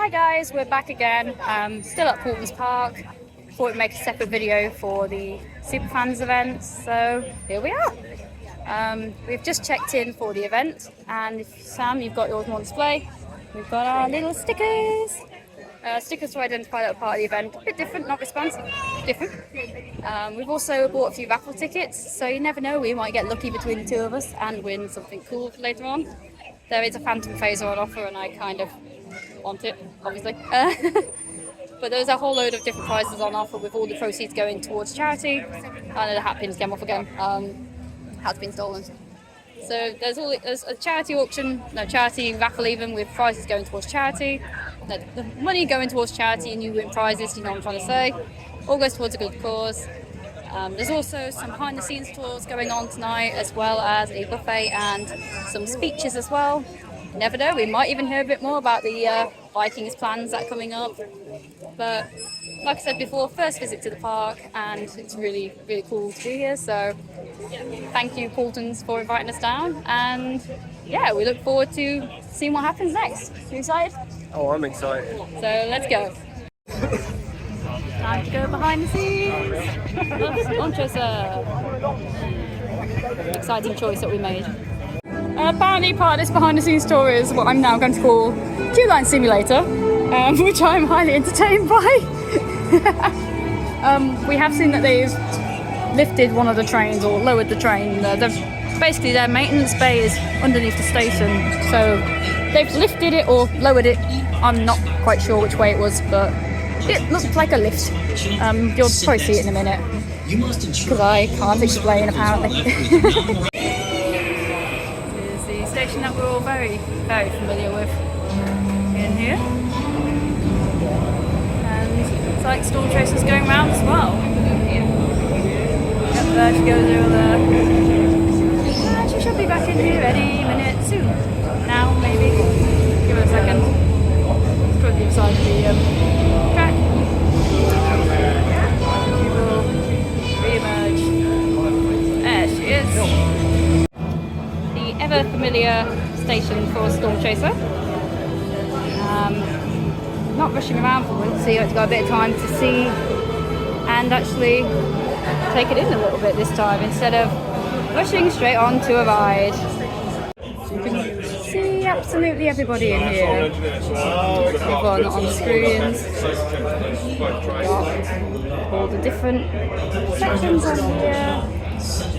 Hi guys, we're back again, still at Paultons Park. Thought we'd make a separate video for the Superfans event, so here we are. We've just checked in for the event, and Sam, you've got yours on display. We've got our little stickers. Stickers to identify that we're part of the event. A bit different, not responsive, different. We've also bought a few raffle tickets, so you never know, we might get lucky between the two of us and win something cool for later on. There is a Phantom Phaser on offer, and I kind of want it, obviously. But there's a whole load of different prizes on offer with all the proceeds going towards charity. I know the hat pins came off again. Hat's been stolen. So there's a charity auction, charity raffle even, with prizes going towards charity. The money going towards charity and you win prizes, you know what I'm trying to say. All goes towards a good cause. There's also some behind the scenes tours going on tonight, as well as a buffet and some speeches as well. You never know, we might even hear a bit more about the Vikings plans that are coming up. But like I said before, first visit to the park, and it's really, really cool to be here. So thank you, Paultons, for inviting us down. And yeah, we look forward to seeing what happens next. You excited? Oh, I'm excited. So let's go. Time to go behind the scenes. Exciting choice that we made. Apparently part of this behind the scenes tour is what I'm now going to call Queue Line Simulator, which I'm highly entertained by. We have seen that they've lifted one of the trains, or lowered the train. Basically their maintenance bay is underneath the station, so they've lifted it or lowered it. I'm not quite sure which way it was, but it looked like a lift. You'll probably see it in a minute, because I can't explain apparently. This is the station that we're all very, very familiar with in here. And it's like Storm Chaser's going round as well. Yep, there she goes over there. And she should be back in here any minute soon. Now, maybe. Give it a second. Let's put the inside of the track. She will re-emerge. There she is. The ever familiar station for Storm Chaser. Not rushing around for once, so you've got a bit of time to see and actually take it in a little bit this time, instead of rushing straight on to a ride. So you can see absolutely everybody in here. Everyone on the screens. Got all the different sections on here.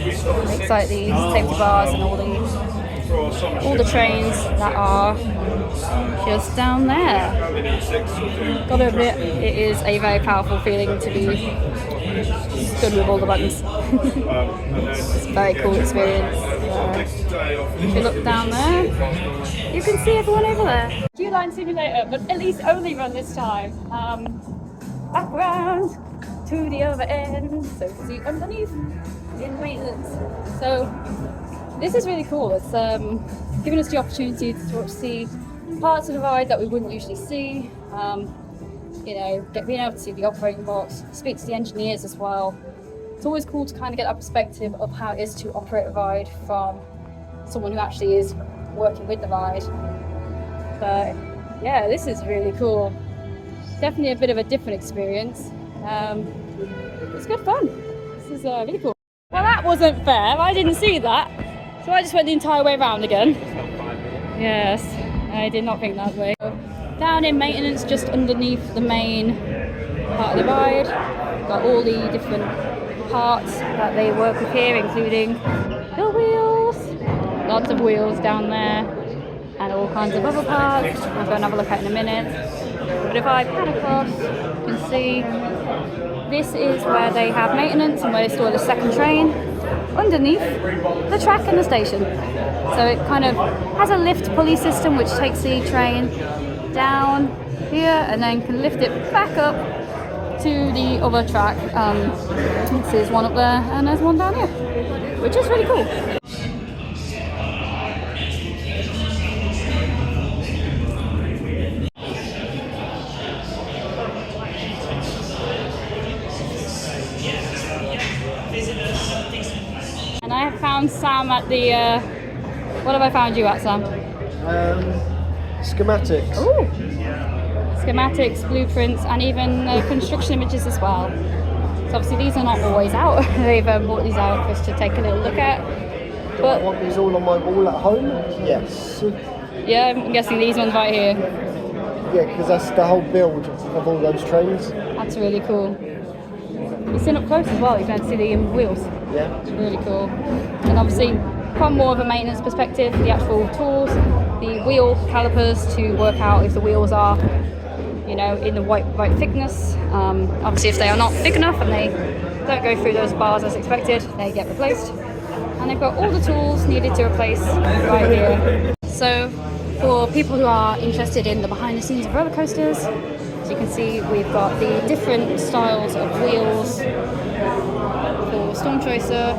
Looks like these safety bars and all the trains that are just down there. Gotta admit, it is a very powerful feeling to be stood with all the buttons. It's a very cool experience. If you look down there, you can see everyone over there. Queue Line Simulator, but at least only run this time. Back around to the other end, so you can see underneath in maintenance. So this is really cool. It's given us the opportunity to sort of see parts of the ride that we wouldn't usually see. Being able to see the operating box, speak to the engineers as well. It's always cool to kind of get that perspective of how it is to operate a ride from someone who actually is working with the ride. But yeah, this is really cool. Definitely a bit of a different experience. It's good fun. This is really cool. Well, that wasn't fair. I didn't see that. So I just went the entire way around again. Yes, I did not think that way. Down in maintenance, just underneath the main part of the ride, got all the different parts that they work with here, including the wheels. Lots of wheels down there, and all kinds of other parts. I'll go and have a look at in a minute. But if I pan across, you can see this is where they have maintenance and where they store the second train, underneath the track and the station. So it kind of has a lift pulley system which takes the train down here and then can lift it back up to the other track. There's one up there and there's one down here, which is really cool. And I have found Sam at the, what have I found you at, Sam? Schematics. Ooh, schematics, blueprints, and even construction images as well. So obviously these are not always out. They've brought these out for us to take a little look at. But I want these all on my wall at home? Yes. Yeah, I'm guessing these ones right here. Yeah, because that's the whole build of all those trains. That's really cool. You've seen up close as well, you can see the wheels. Yeah. It's really cool. And obviously, from more of a maintenance perspective, the actual tools, the wheel calipers to work out if the wheels are, you know, in the right thickness. Obviously, if they are not thick enough and they don't go through those bars as expected, they get replaced. And they've got all the tools needed to replace right here. So, for people who are interested in the behind the scenes of roller coasters, as you can see, we've got the different styles of wheels for Storm Chaser.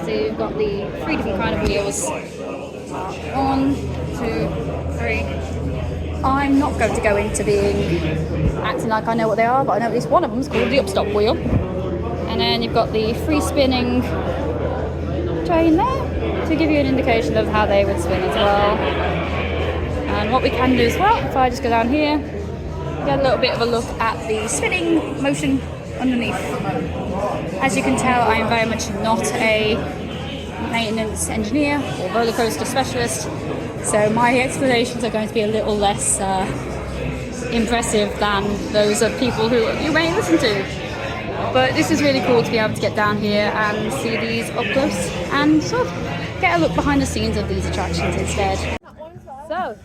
So you've got the 3 different kind of wheels. 1, 2, 3. I'm not going to go into acting like I know what they are, but I know at least one of them is called the upstop wheel. And then you've got the free spinning train there to give you an indication of how they would spin as well. And what we can do as well, if I just go down here, get a little bit of a look at the spinning motion underneath. As you can tell, I am very much not a maintenance engineer or roller coaster specialist, so my explanations are going to be a little less impressive than those of people who you may listen to. But this is really cool to be able to get down here and see these up close and sort of get a look behind the scenes of these attractions instead. So,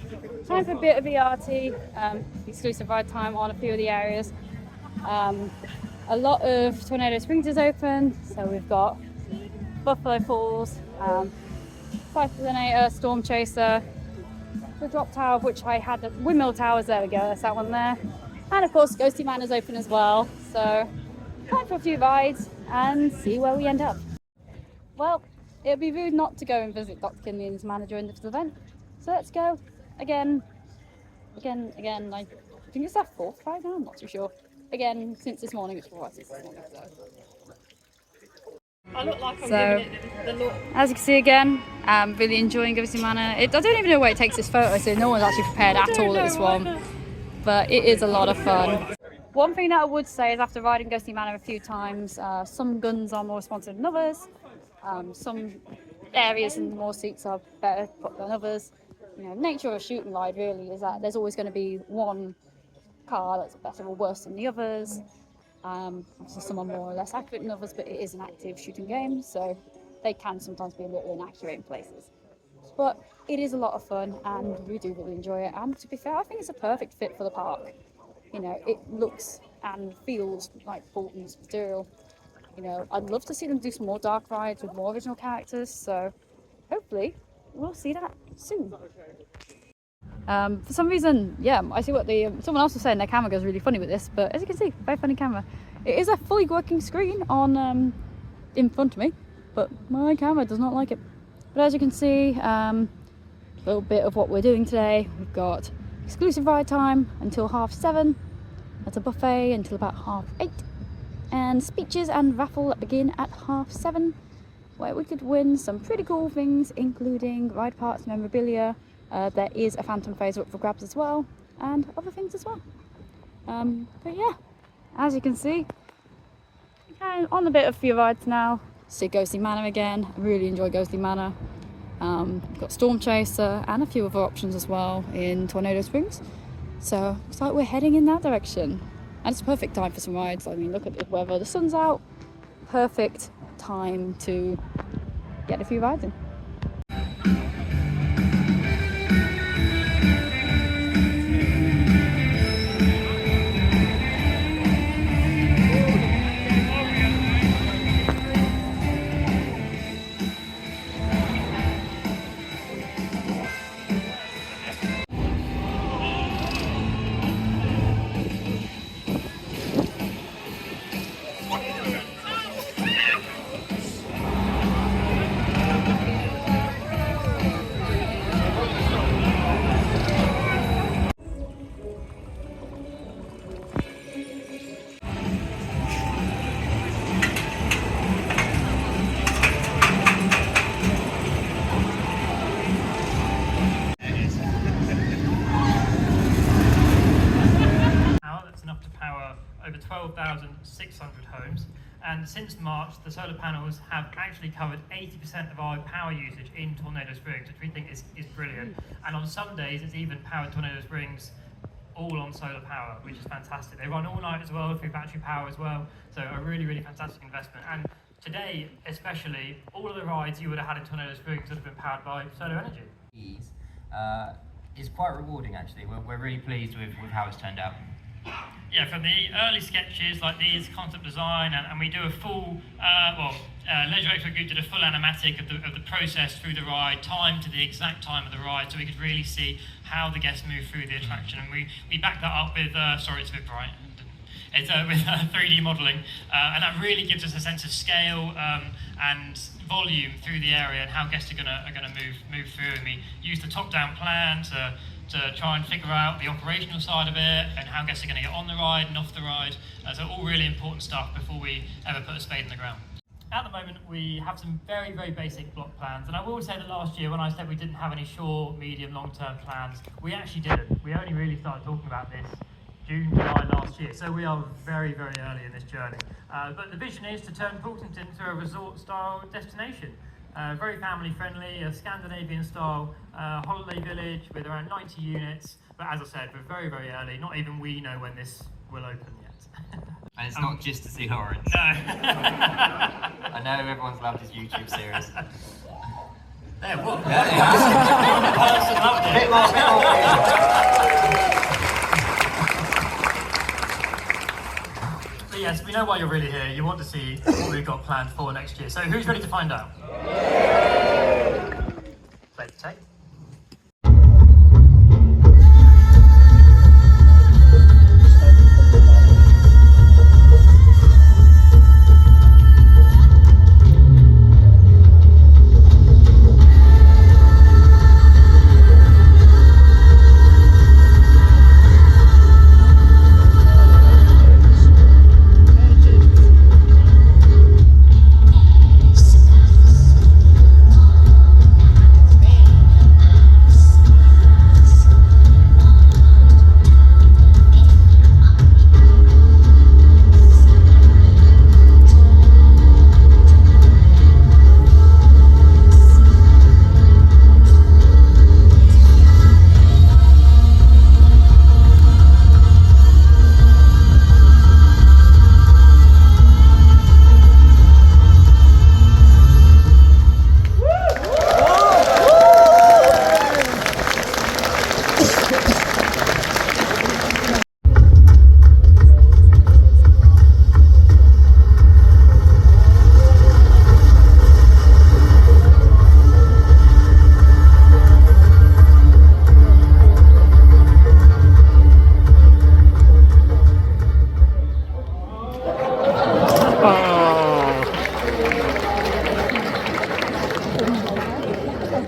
time for a bit of VRT, exclusive ride time on a few of the areas. A lot of Tornado Springs is open, so we've got Buffalo Falls, Cyclonator, Storm Chaser, the Drop Tower, of which I had the Windmill Towers, there we go, that's that one there. And of course Ghosty Manor's open as well, so time for a few rides and see where we end up. Well, it would be rude not to go and visit Dr. Kinley and his manager in this event, so let's go again. I think it's our 4th ride now, I'm not too sure. Again, since this morning, it's 4 rides since this morning. I look like I'm So, giving it the look. as you can see again, I'm really enjoying Ghosty Manor. I don't even know where it takes this photo, so no one's actually prepared at all at this one. But it is a lot of fun. One thing that I would say is after riding Ghosty Manor a few times, some guns are more responsive than others. Some areas and more seats are better put than others. You know, nature of a shooting ride really is that there's always going to be one car that's better or worse than the others. Obviously some are more or less accurate than others, but it is an active shooting game, so they can sometimes be a little inaccurate in places. But it is a lot of fun and we do really enjoy it, and to be fair, I think it's a perfect fit for the park. You know, it looks and feels like Paultons material. You know, I'd love to see them do some more dark rides with more original characters, so hopefully we'll see that soon. For some reason, yeah, I see what someone else was saying, their camera goes really funny with this, but as you can see, very funny camera. It is a fully working screen on in front of me, but my camera does not like it. But as you can see, a little bit of what we're doing today. We've got exclusive ride time until 7:30. That's a buffet until about 8:30. And speeches and raffle that begin at 7:30, where we could win some pretty cool things, including ride parts, memorabilia. There is a Phantom Phase up for grabs as well, and other things as well. But yeah, as you can see, on a bit of a few rides now. See Ghosty Manor again. I really enjoy Ghosty Manor. We've got Storm Chaser and a few other options as well in Tornado Springs. So looks like we're heading in that direction. And it's a perfect time for some rides. I mean, look at the weather, the sun's out. Perfect time to get a few rides in. enough to power over 12,600 homes. And since March, the solar panels have actually covered 80% of our power usage in Tornado Springs, which we think is brilliant. And on some days, it's even powered Tornado Springs all on solar power, which is fantastic. They run all night as well, through battery power as well. So a really, really fantastic investment. And today, especially, all of the rides you would have had in Tornado Springs would have been powered by solar energy. Is quite rewarding, actually. We're really pleased with how it's turned out. Yeah, from the early sketches like these, concept design, and we do a full, Leisure Expert Group did a full animatic of the process through the ride, timed to the exact time of the ride, so we could really see how the guests move through the attraction. And we back that up with, sorry, it's a bit bright. It's with 3D modelling, and that really gives us a sense of scale and volume through the area and how guests are gonna move through. And we use the top-down plan to try and figure out the operational side of it and how guests are going to get on the ride and off the ride. So all really important stuff before we ever put a spade in the ground. At the moment, we have some very, very basic block plans. And I will say that last year, when I said we didn't have any short, medium, long-term plans, we actually didn't. We only really started talking about this June, July last year. So we are very, very early in this journey. But the vision is to turn Paultons into a resort-style destination. Very family friendly, a Scandinavian style holiday village with around 90 units. But as I said, we're very, very early. Not even we know when this will open yet. And it's not just to see Lawrence. No. I know everyone's loved his YouTube series. There, what? Bit more. But yes, we know why you're really here. You want to see what we've got planned for next year. So who's ready to find out? Play the tape.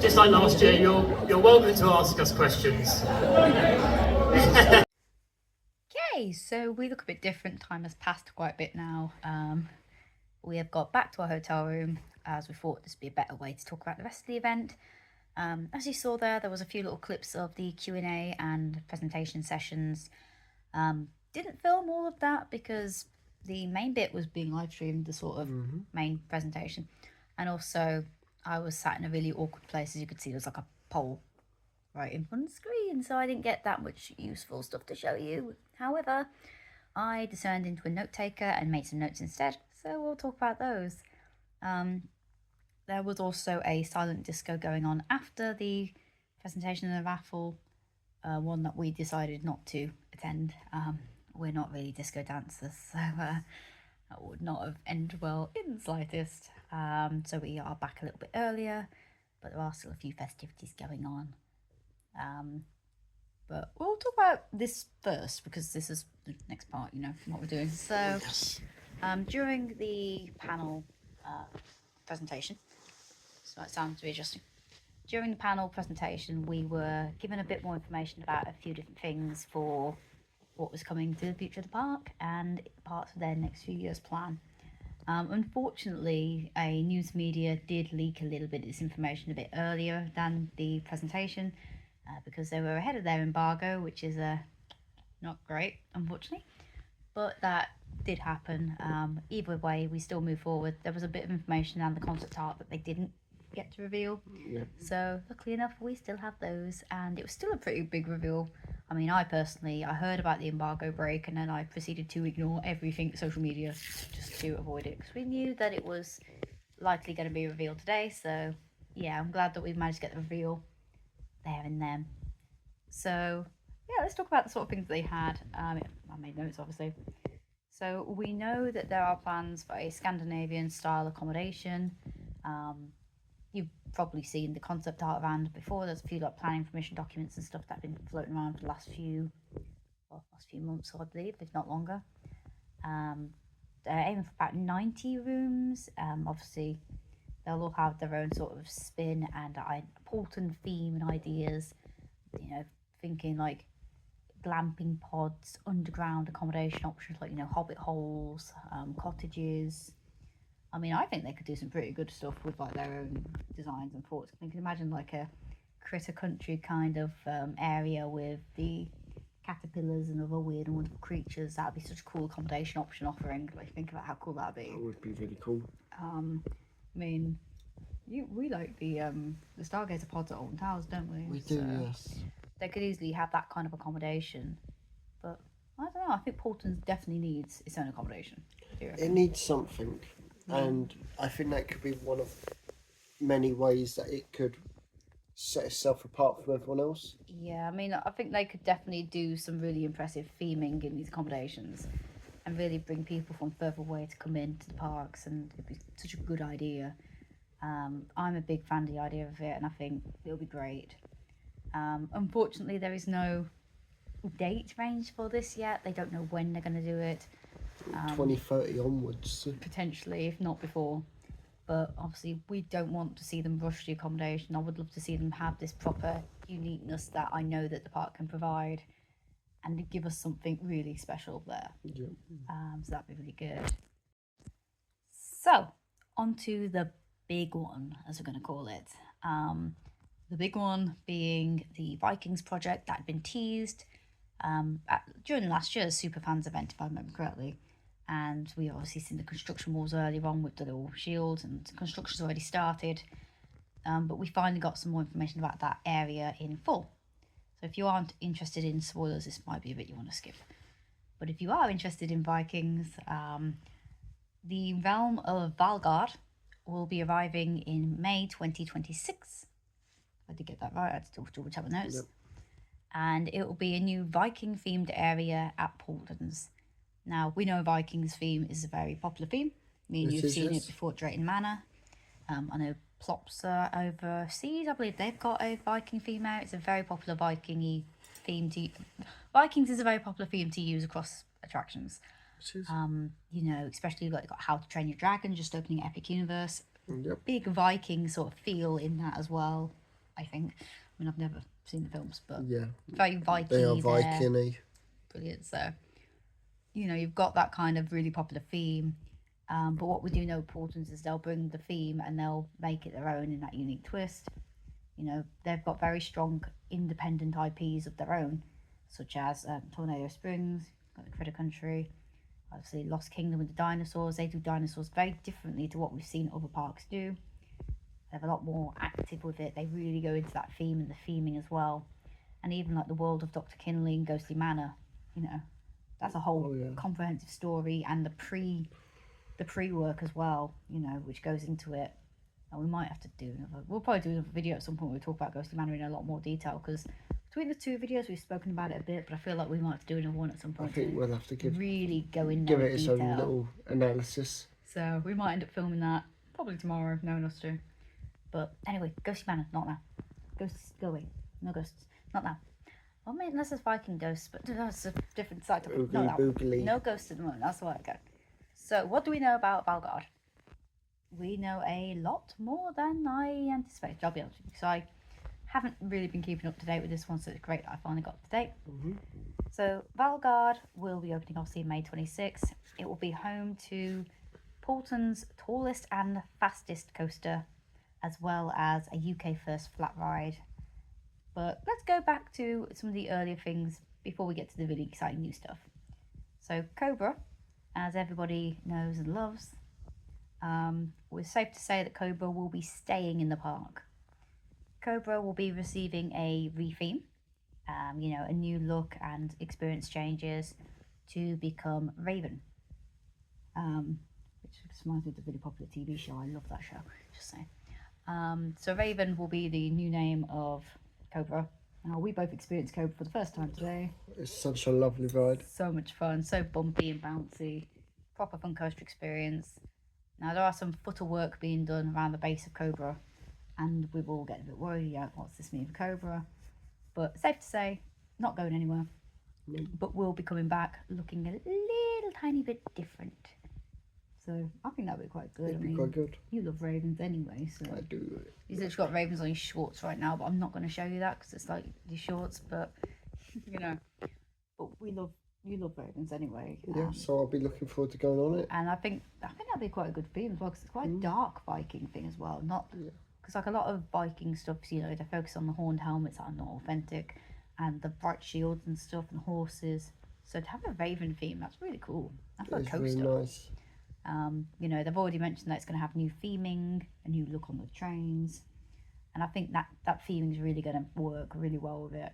Just like last year, you're welcome to ask us questions. Okay, so we look a bit different. Time has passed quite a bit now. We have got back to our hotel room as we thought this would be a better way to talk about the rest of the event. As you saw there was a few little clips of the Q&A and presentation sessions. Didn't film all of that because the main bit was being live streamed, the sort of main presentation. And also I was sat in a really awkward place. As you could see, there was like a pole right in front of the screen, so I didn't get that much useful stuff to show you. However, I discerned into a note taker and made some notes instead, so we'll talk about those. There was also a silent disco going on after the presentation of the raffle, one that we decided not to attend. We're not really disco dancers, so that would not have ended well in the slightest. So we are back a little bit earlier, but there are still a few festivities going on. But we'll talk about this first because this is the next part, you know, what we're doing. So during the panel presentation, so it sounds readjusting. During the panel presentation, we were given a bit more information about a few different things for what was coming to the future of the park and parts of their next few years plan. Unfortunately, a news media did leak a little bit of this information a bit earlier than the presentation because they were ahead of their embargo, which is not great, unfortunately. but that did happen. Either way, we still move forward. There was a bit of information around the concept art that they didn't get to reveal. Yeah. So luckily enough, we still have those, and it was still a pretty big reveal. I mean, I heard about the embargo break, and then I proceeded to ignore everything social media just to avoid it, because we knew that it was likely going to be revealed today. So yeah, I'm glad that we managed to get the reveal there and then. So yeah, let's talk about the sort of things they had. I made notes, obviously. So we know that there are plans for a Scandinavian style accommodation. You've probably seen the concept art around before. There's a few like planning permission documents and stuff that have been floating around for the last few months, I believe, if not longer. They're aiming for about 90 rooms. Obviously, they'll all have their own sort of spin and Paulton theme and ideas. You know, thinking like glamping pods, underground accommodation options like, you know, hobbit holes, cottages. I mean, I think they could do some pretty good stuff with like their own designs and thoughts. You can imagine like a critter country kind of area with the caterpillars and other weird and wonderful creatures. That'd be such a cool accommodation option offering. Like, think about how cool that'd be. That would be really cool. I mean, we like the Stargazer pods at Alton Towers, don't we? We do, yes. They could easily have that kind of accommodation, but I don't know. I think Paultons definitely needs its own accommodation. It needs something, and I think that could be one of many ways that it could set itself apart from everyone else. Yeah, I mean, I think they could definitely do some really impressive theming in these accommodations and really bring people from further away to come into the parks, and it'd be such a good idea. I'm a big fan of the idea of it, and I think it'll be great. Unfortunately, there is no date range for this yet. They don't know when they're going to do it. 2030 onwards. Potentially, if not before. But obviously, we don't want to see them rush the accommodation. I would love to see them have this proper uniqueness that I know that the park can provide, and give us something really special there. Yeah. So that'd be really good. So, on to the big one, as we're going to call it. The big one being the Vikings project that had been teased during last year's Superfans event, if I remember correctly. And we obviously seen the construction walls earlier on with the little shields, and construction's already started. But we finally got some more information about that area in full. So if you aren't interested in spoilers, this might be a bit you want to skip. But if you are interested in Vikings, the realm of Valgard will be arriving in May 2026. I did get that right. I had to double check my notes. Yep. And it will be a new Viking themed area at Paultons. Now, we know Vikings theme is a very popular theme. Me and you've seen it before at Drayton Manor. I know Plopsa overseas, I believe they've got a Viking theme out. It's a very popular Viking-y theme to... Vikings is a very popular theme to use across attractions. You know, especially like got How to Train Your Dragon, just opening Epic Universe. Yep. Big Viking sort of feel in that as well, I think. I mean, I've never seen the films, but Yeah. very Viking-y. They are Viking-y. Brilliant. So, you know, you've got that kind of really popular theme. But what we do know, Paultons, is they'll bring the theme and they'll make it their own in that unique twist. You know, they've got very strong independent IPs of their own, such as Tornado Springs, got the Critter Country, obviously Lost Kingdom with the dinosaurs. They do dinosaurs very differently to what we've seen other parks do. They're a lot more active with it. They really go into that theme and the theming as well. And even like the world of Dr. Kinley and Ghostly Manor, you know, that's a whole comprehensive story, and the pre-work as well, you know, which goes into it. And we might have to do we'll probably do another video at some point where we talk about Ghostly Manor in a lot more detail, because between the two videos we've spoken about it a bit, but I feel like we might have to do another one at some point. I think we'll have to give it its own little analysis. So we might end up filming that probably tomorrow, knowing us to. But anyway, Ghostly Manor, not now. Ghosts, go away. No ghosts, not now. Well, I mean, unless there's Viking ghosts, but that's a different side topic. Not that. No ghosts at the moment, that's why I go. So, what do we know about Valgard? We know a lot more than I anticipated, I'll be honest with you. So I haven't really been keeping up to date with this one, so it's great that I finally got up to date. So Valgard will be opening obviously May 26th. It will be home to Paulton's tallest and fastest coaster, as well as a UK first flat ride. But let's go back to some of the earlier things before we get to the really exciting new stuff. So Cobra, as everybody knows and loves, we're safe to say that Cobra will be staying in the park. Cobra will be receiving a retheme, a new look and experience changes to become Raven. Which reminds me of the really popular TV show. I love that show, just saying. So Raven will be the new name of Cobra. Now, we both experienced Cobra for the first time today. It's such a lovely ride. So much fun, so bumpy and bouncy. Proper fun coaster experience. Now, there are some footer work being done around the base of Cobra, and we've all getting a bit worried, what's this mean for Cobra? But safe to say, not going anywhere. But we'll be coming back looking a little tiny bit different. So I think that would be quite good. It'd be quite good. You love ravens anyway, so I do. He's literally got ravens on his shorts right now, but I'm not going to show you that because it's like the shorts. But but you love ravens anyway. Yeah, so I'll be looking forward to going on it. And I think that'd be quite a good theme as well because it's quite a dark Viking thing as well. Not because like a lot of Viking stuff, they focus on the horned helmets that are not authentic, and the bright shields and stuff and horses. So to have a raven theme, that's really cool. That's like a coaster. Really nice. They've already mentioned that it's going to have new theming, a new look on the trains, and I think that theming is really going to work really well with it.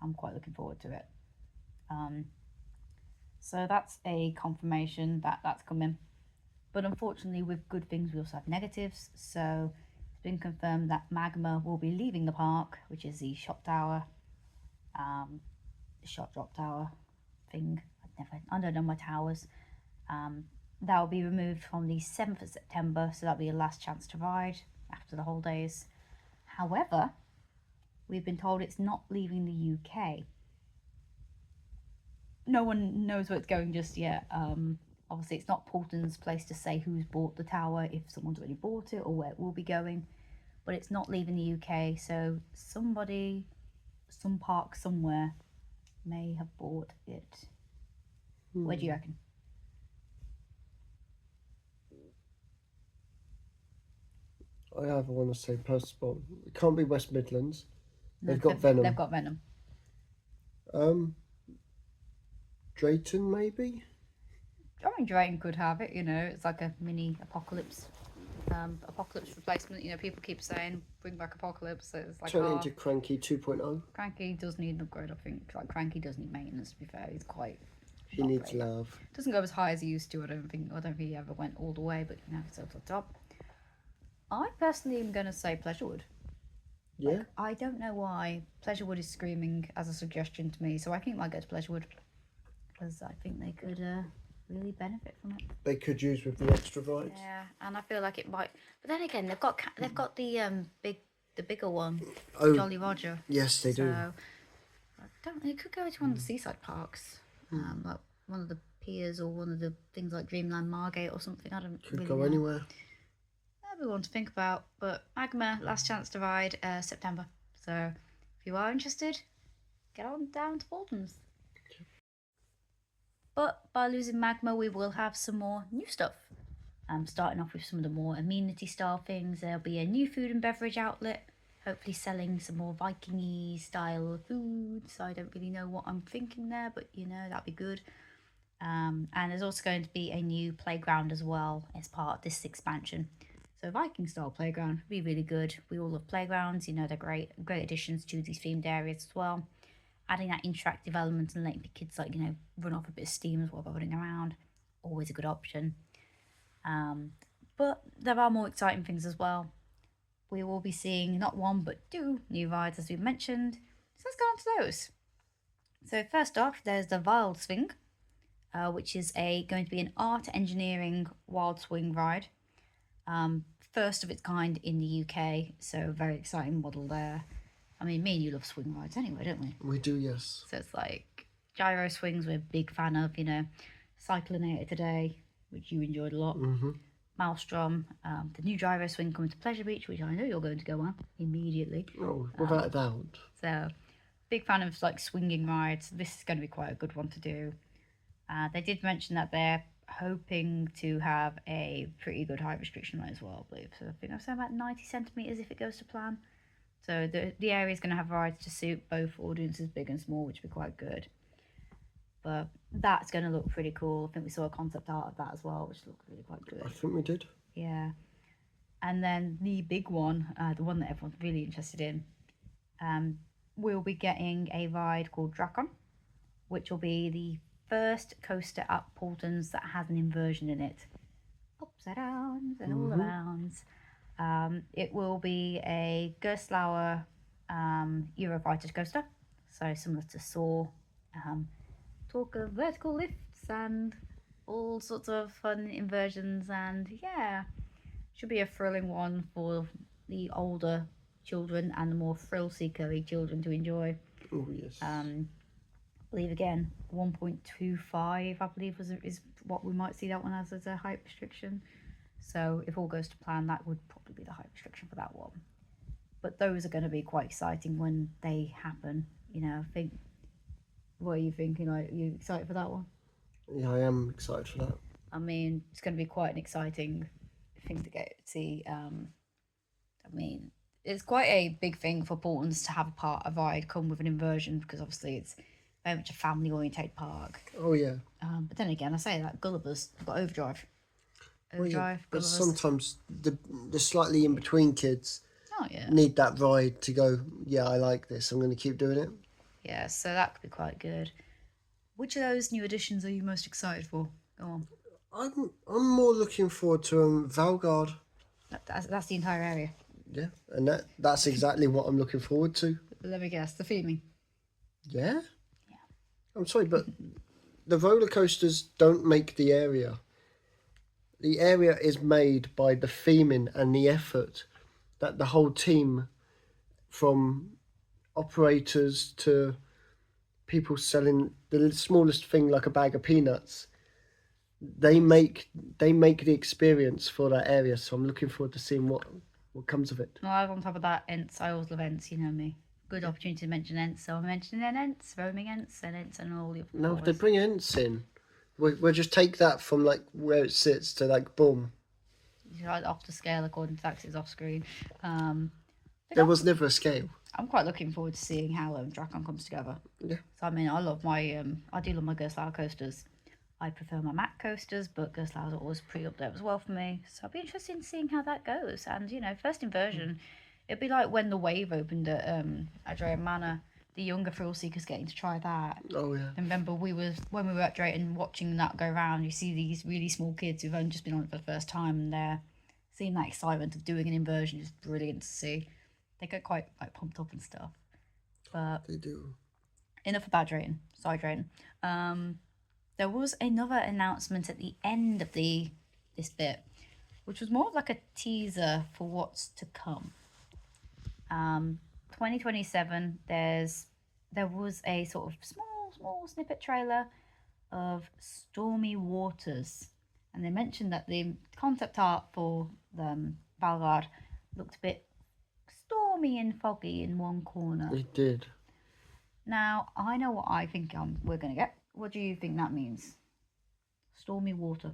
I'm quite looking forward to it. So that's a confirmation that that's coming. But unfortunately, with good things, we also have negatives. So it's been confirmed that Magma will be leaving the park, which is the shot tower, shot drop tower thing. I don't know my towers. That will be removed from the 7th of September, so that'll be your last chance to ride after the holidays. However, we've been told it's not leaving the UK. No one knows where it's going just yet. Obviously, it's not Paultons' place to say who's bought the tower, if someone's already bought it, or where it will be going. But it's not leaving the UK, so somebody, some park somewhere, may have bought it. Where do you reckon? I either want to say Postbon. It can't be West Midlands. They've got Venom. They've got Venom. Drayton, maybe? I mean, Drayton could have it, it's like a mini Apocalypse. Apocalypse replacement, people keep saying, bring back Apocalypse. So it's like, turn it into Cranky 2.0. Cranky does need an upgrade, I think. Like, Cranky does need maintenance, to be fair. He's quite... He needs love. Doesn't go as high as he used to, I don't think he ever went all the way, but he's up to the top. I personally am going to say Pleasurewood. Yeah? I don't know why Pleasurewood is screaming as a suggestion to me, so I think I might go to Pleasurewood because I think they could really benefit from it. They could use with the extra rides. Yeah, and I feel like it might. But then again, they've got the bigger one, Jolly Roger. Yes, they do. They could go to one of the seaside parks, like one of the piers or one of the things like Dreamland Margate or something. I don't Could really go know. anywhere. Everyone to think about, but Magma, last chance to ride, September. So if you are interested, get on down to Paultons. But by losing Magma, we will have some more new stuff. Starting off with some of the more amenity style things. There'll be a new food and beverage outlet, hopefully selling some more Viking-y style food. So I don't really know what I'm thinking there, but that'd be good. And there's also going to be a new playground as well as part of this expansion. So Viking style playground would be really good. We all love playgrounds, they're great additions to these themed areas as well. Adding that interactive element and letting the kids run off a bit of steam as well by running around, always a good option. But there are more exciting things as well. We will be seeing not one but two new rides as we mentioned. So let's go on to those. So first off, there's the Wild Swing, which is going to be an art engineering wild swing ride. First of its kind in the UK, so very exciting model there. I mean, me and you love swing rides anyway, don't we? We do, yes. So it's like gyro swings we're a big fan of, Cyclinator today, which you enjoyed a lot. Maelstrom, the new gyro swing coming to Pleasure Beach, which I know you're going to go on immediately. Oh, without a doubt. So, big fan of swinging rides. This is going to be quite a good one to do. They did mention that they're hoping to have a pretty good height restriction as well, I believe. So I think I've said about 90 centimetres if it goes to plan. So the area is going to have rides to suit both audiences, big and small, which would be quite good. But that's going to look pretty cool. I think we saw a concept art of that as well, which looked really quite good. I think we did. Yeah. And then the big one, the one that everyone's really interested in, we'll be getting a ride called Drakon, which will be the first coaster at Paultons that has an inversion in it. Upside downs and all arounds. It will be a Gerstlauer Eurofighter coaster, so similar to Saw. Talk of vertical lifts and all sorts of fun inversions, and yeah, should be a thrilling one for the older children and the more thrill-seeker children to enjoy. Oh yes. I believe again 1.25 I believe is what we might see that one as a height restriction. So if all goes to plan, that would probably be the height restriction for that one. But those are going to be quite exciting when they happen. You know, I think. What are you thinking? Are you excited for that one? Yeah, I am excited for that. I mean, it's going to be quite an exciting thing to get to see. I mean, it's quite a big thing for Paultons to have a ride come with an inversion, because obviously it's very much a family-oriented park. Oh yeah. But then again, I say that Gulliver's got Overdrive. Well, yeah, but Gulliver's. sometimes the slightly in between kids Yeah. need that ride to go. Yeah, I like this. I'm going to keep doing it. Yeah, so that could be quite good. Which of those new additions are you most excited for? Go on. I'm more looking forward to Valgard. That's the entire area. Yeah, and that's exactly what I'm looking forward to. Let me guess, the theming. Yeah? Yeah. I'm sorry, but the roller coasters don't make the area. The area is made by the theming and the effort that the whole team, from operators to people selling the smallest thing like a bag of peanuts, they make the experience for that area. So I'm looking forward to seeing what comes of it. Well, on top of that, Ents, I always love Ents, you know me. Good opportunity to mention Ents, so I'm mentioning Ents, roaming Ents, and all the other No, if colours. they bring Ents in, we'll just take that from like where it sits to like boom. Right off the scale according to Taxis off screen. There was never a scale. I'm quite looking forward to seeing how Drakon comes together. Yeah. So I mean, I love my I do love my Gerstlauer coasters. I prefer my Mack coasters, but Gerstlauer's always pretty up there as well for me. So I'll be interested in seeing how that goes. And you know, first inversion, it'd be like when the Wave opened at Adrian Manor. The younger thrill seekers getting to try that. Oh yeah. I remember when we were at Drayton watching that go round, you see these really small kids who've only just been on it for the first time, and they're seeing that excitement of doing an inversion is brilliant to see. They get quite like pumped up and stuff. But They do. enough about Drayton. Sorry, Drayton. There was another announcement at the end of this bit, which was more of like a teaser for what's to come. 2027. There was a sort of small snippet trailer of Stormy Waters, and they mentioned that the concept art for the Valgard looked a bit stormy and foggy in one corner. It did. Now, I know what I think we're going to get. What do you think that means? Stormy Water,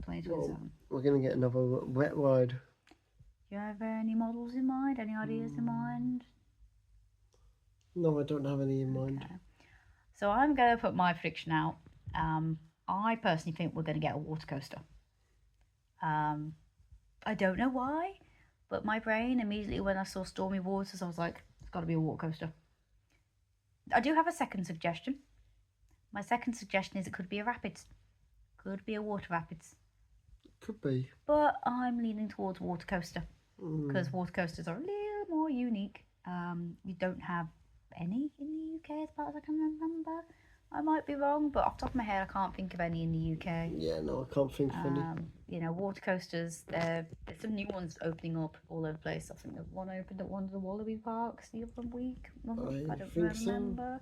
2027. We're gonna get another wet ride. Do you have any models in mind? Any ideas in mind? No, I don't have any in mind. Okay. So I'm going to put my prediction out. I personally think we're going to get a water coaster. I don't know why, but my brain immediately when I saw Stormy Waters, I was like, it's got to be a water coaster. I do have a second suggestion. My second suggestion is it could be a rapids. Could be a water rapids. Could be. But I'm leaning towards water coaster because water coasters are a little more unique. We don't have any in the UK as far as I can remember. I might be wrong, but off the top of my head, I can't think of any in the UK. Yeah, no, I can't think of any. You know, water coasters, there's some new ones opening up all over the place. I think there's one opened at one of the Wallaby parks the other week. I don't think so. remember.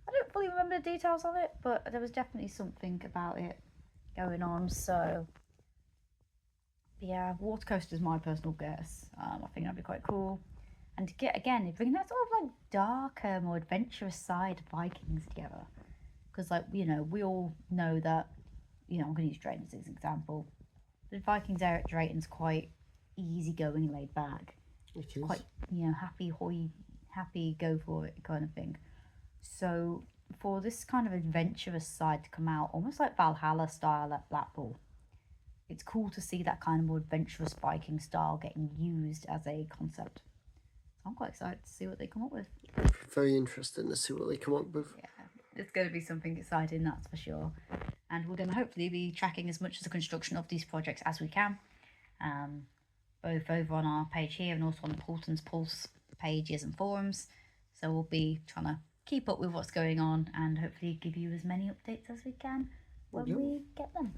I don't fully remember the details of it, but there was definitely something about it going on. So, yeah, water coaster is my personal guess. I think that'd be quite cool. And to get, again, bring that sort of like darker, more adventurous side of Vikings together. Because, like, you know, we all know that, you know, I'm going to use Drayton as an example. The Vikings area at Drayton's quite easygoing, laid back. It is. Quite, you know, happy, go for it kind of thing. So for this kind of adventurous side to come out, almost like Valhalla style at Blackpool, it's cool to see that kind of more adventurous biking style getting used as a concept. So I'm quite excited to see what they come up with. Very interesting to see what they come up with. Yeah, it's going to be something exciting, that's for sure. And we're going to hopefully be tracking as much of the construction of these projects as we can, both over on our page here and also on the Paultons Pulse pages and forums. So we'll be trying to keep up with what's going on and hopefully give you as many updates as we can when we get them.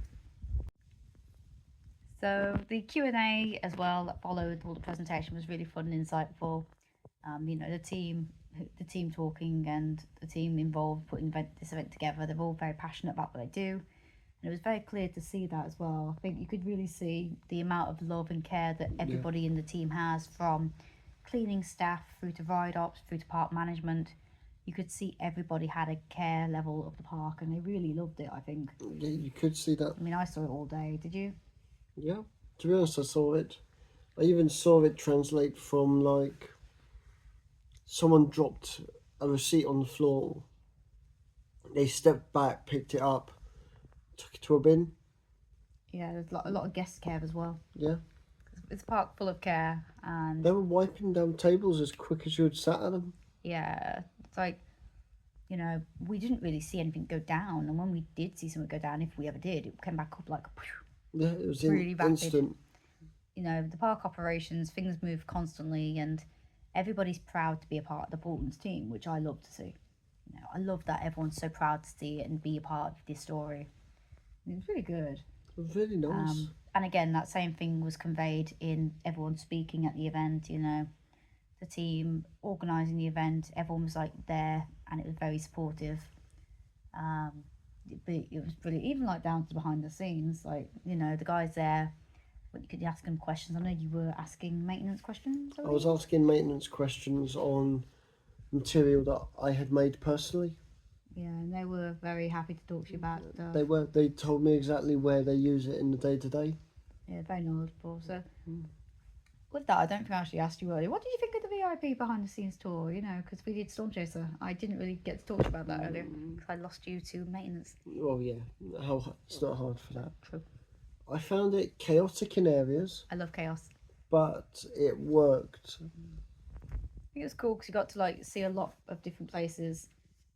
So the Q&A as well that followed all the presentation was really fun and insightful. You know, the team talking and the team involved putting this event together, they're all very passionate about what they do. And it was very clear to see that as well. I think you could really see the amount of love and care that everybody in the team has, from cleaning staff through to ride ops, through to park management. You could see everybody had a care level of the park and they really loved it, I think. Yeah, you could see that. I mean, I saw it all day. Did you? Yeah, to be honest, I saw it. I even saw it translate from, like, someone dropped a receipt on the floor. They stepped back, picked it up, took it to a bin. Yeah, there's a lot of guest care as well. Yeah. It's a park full of care, and they were wiping down tables as quick as you had sat at them. Yeah, it's like, you know, we didn't really see anything go down, and when we did see something go down, if we ever did, it came back up like yeah, it was really rapid. Instant. You know, the park operations, things move constantly, and everybody's proud to be a part of the Paultons team, which I love to see. You know, I love that everyone's so proud to see it and be a part of this story. It was really good. It was really nice. And again, that same thing was conveyed in everyone speaking at the event. You know, the team organising the event, everyone was like there, and it was very supportive. But it was brilliant, even like down to behind the scenes. Like, you know, the guys there, when you could ask them questions. I know you were asking maintenance questions. I was asking maintenance questions on material that I had made personally. Yeah, and they were very happy to talk to you about stuff. They were. They told me exactly where they use it in the day-to-day. Yeah, very knowledgeable. So with that, I don't think I actually asked you earlier. What did you think of the VIP behind-the-scenes tour? You know, because we did Storm Chaser. I didn't really get to talk to you about that earlier because I lost you to maintenance. Well, yeah. It's not hard for that. True. I found it chaotic in areas. I love chaos. But it worked. I think it was cool because you got to like see a lot of different places,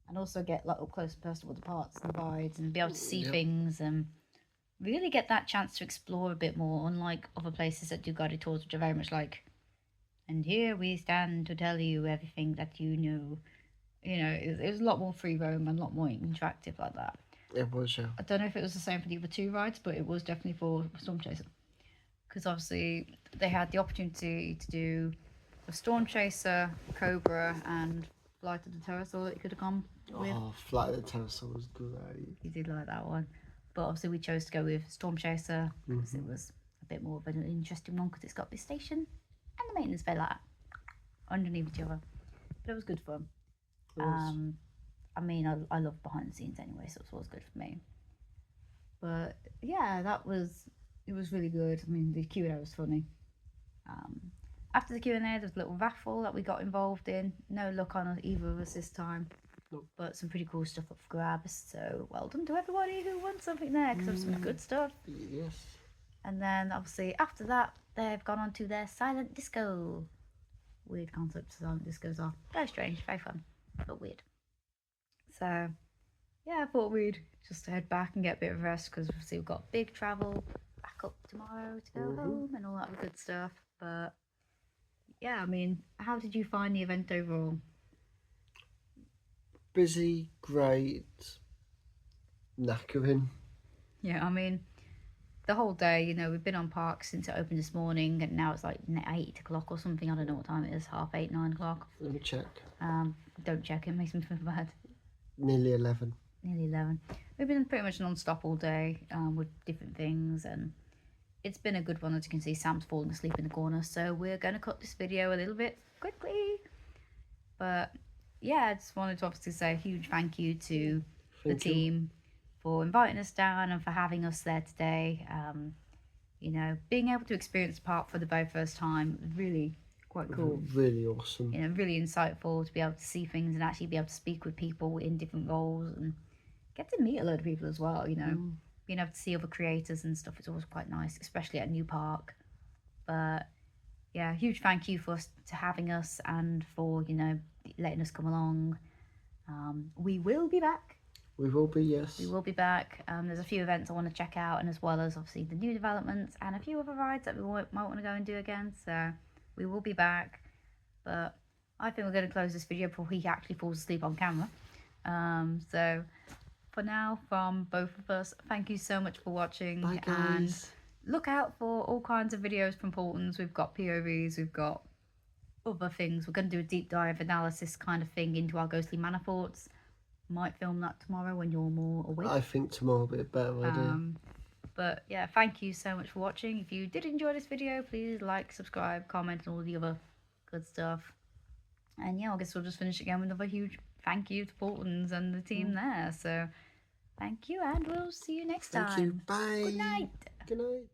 and also get like up close and personal with the parts and the rides, and be able to see things and really get that chance to explore a bit more, unlike other places that do guided tours, which are very much like, and here we stand to tell you everything that you know. You know, it was a lot more free roam and a lot more interactive like that. It was, yeah. I don't know if it was the same for the other two rides, but it was definitely for Storm Chaser. Because obviously they had the opportunity to do a Storm Chaser, Cobra, and Flight of the Pterosaur that you could have gone with. Oh, Flight of the Pterosaur was great. You did like that one. But obviously we chose to go with Storm Chaser because it was a bit more of an interesting one because it's got this station and the maintenance bay like that underneath each other. But it was good fun. I mean, I love behind the scenes anyway, so it was good for me. But yeah, it was really good. I mean, the Q&A was funny. After the Q&A, there was a little raffle that we got involved in. No luck on either of us this time. Nope. But some pretty cool stuff up for grabs. So well done to everybody who won something there, because there was some good stuff. Yes. And then obviously after that, they've gone on to their silent disco. Weird concept. Silent discos are very strange, very fun, but weird. So yeah, I thought we'd just head back and get a bit of rest because obviously we've got big travel back up tomorrow to go home and all that good stuff. But yeah, I mean, how did you find the event overall? Busy, great, knackering. Yeah, I mean, the whole day, you know, we've been on park since it opened this morning, and now it's like 8 o'clock or something. I don't know what time it is, 8:30, 9 o'clock. Let me check. Don't check, it makes me feel bad. Nearly 11. Nearly 11. We've been pretty much non-stop all day with different things, and it's been a good one. As you can see, Sam's falling asleep in the corner, so we're going to cut this video a little bit quickly. But yeah, I just wanted to obviously say a huge thank you to the team for inviting us down and for having us there today. You know, being able to experience the park for the very first time was really quite cool. Really awesome. You know, really insightful to be able to see things and actually be able to speak with people in different roles and get to meet a load of people as well. You know, being able to see other creators and stuff is always quite nice, especially at a new park. But yeah, huge thank you for to having us and for, you know, letting us come along. We will be back. We will be, yes. We will be back. There's a few events I want to check out, and as well as obviously the new developments and a few other rides that we might want to go and do again. So we will be back. But I think we're going to close this video before he actually falls asleep on camera. So for now, from both of us, thank you so much for watching. Bye, guys. And look out for all kinds of videos from Paultons. We've got POVs, we've got other things. We're going to do a deep dive analysis kind of thing into our ghostly manor forts. Might film that tomorrow when you're more awake. I think tomorrow will be a better idea. But yeah, thank you so much for watching. If you did enjoy this video, please like, subscribe, comment, and all the other good stuff. And yeah, I guess we'll just finish again with another huge thank you to Paultons and the team there. So thank you, and we'll see you next time. Thank you. Bye. Good night. Good night.